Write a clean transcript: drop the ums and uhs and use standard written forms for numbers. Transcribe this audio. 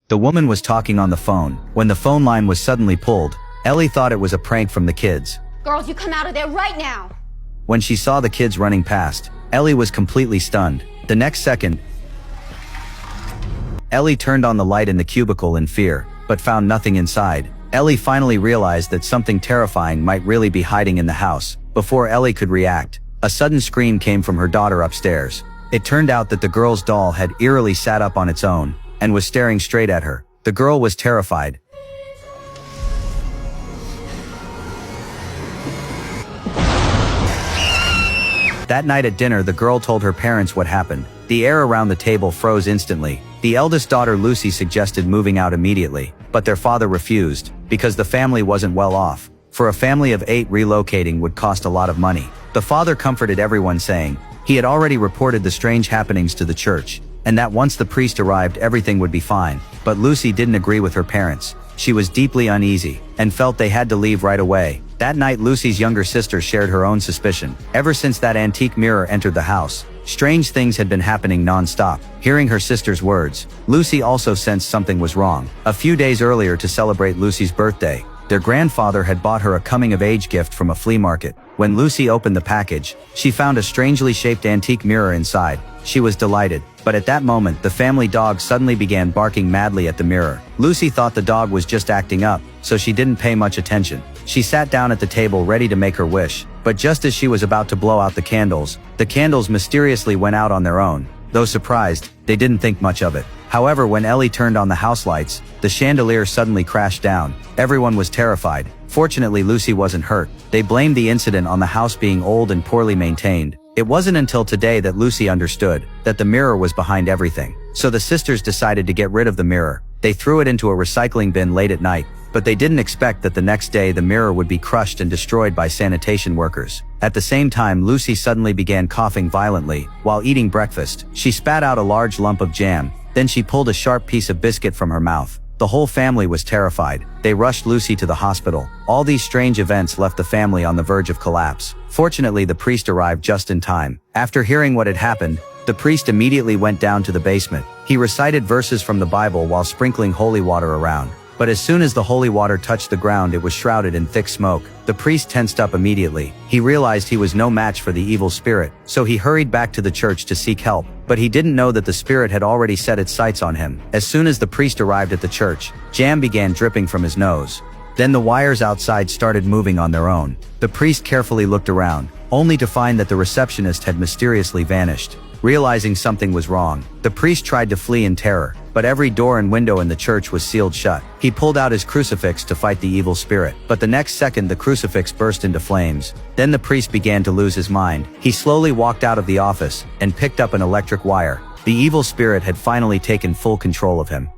The woman was talking on the phone. When the phone line was suddenly pulled, Ellie thought it was a prank from the kids. Girls, you come out of there right now! When she saw the kids running past, Ellie was completely stunned. The next second, Ellie turned on the light in the cubicle in fear, but found nothing inside. Ellie finally realized that something terrifying might really be hiding in the house. Before Ellie could react, a sudden scream came from her daughter upstairs. It turned out that the girl's doll had eerily sat up on its own and was staring straight at her. The girl was terrified. That night at dinner, the girl told her parents what happened. The air around the table froze instantly. The eldest daughter, Lucy, suggested moving out immediately, but their father refused, because the family wasn't well off. For a family of 8, relocating would cost a lot of money. The father comforted everyone, saying he had already reported the strange happenings to the church, and that once the priest arrived everything would be fine. But Lucy didn't agree with her parents. She was deeply uneasy, and felt they had to leave right away. That night, Lucy's younger sister shared her own suspicion. Ever since that antique mirror entered the house, strange things had been happening non-stop. Hearing her sister's words, Lucy also sensed something was wrong. A few days earlier, to celebrate Lucy's birthday, their grandfather had bought her a coming-of-age gift from a flea market. When Lucy opened the package, she found a strangely shaped antique mirror inside. She was delighted, but at that moment, the family dog suddenly began barking madly at the mirror. Lucy thought the dog was just acting up, so she didn't pay much attention. She sat down at the table ready to make her wish, but just as she was about to blow out the candles mysteriously went out on their own. Though surprised, they didn't think much of it. However, when Ellie turned on the house lights, the chandelier suddenly crashed down. Everyone was terrified. Fortunately, Lucy wasn't hurt. They blamed the incident on the house being old and poorly maintained. It wasn't until today that Lucy understood that the mirror was behind everything. So the sisters decided to get rid of the mirror. They threw it into a recycling bin late at night, but they didn't expect that the next day the mirror would be crushed and destroyed by sanitation workers. At the same time, Lucy suddenly began coughing violently. While eating breakfast, she spat out a large lump of jam. Then she pulled a sharp piece of biscuit from her mouth. The whole family was terrified. They rushed Lucy to the hospital. All these strange events left the family on the verge of collapse. Fortunately, the priest arrived just in time. After hearing what had happened, the priest immediately went down to the basement. He recited verses from the Bible while sprinkling holy water around. But as soon as the holy water touched the ground, it was shrouded in thick smoke. The priest tensed up immediately. He realized he was no match for the evil spirit, so he hurried back to the church to seek help. But he didn't know that the spirit had already set its sights on him. As soon as the priest arrived at the church, jam began dripping from his nose. Then the wires outside started moving on their own. The priest carefully looked around, only to find that the receptionist had mysteriously vanished. Realizing something was wrong, the priest tried to flee in terror, but every door and window in the church was sealed shut. He pulled out his crucifix to fight the evil spirit, but the next second the crucifix burst into flames. Then the priest began to lose his mind. He slowly walked out of the office and picked up an electric wire. The evil spirit had finally taken full control of him.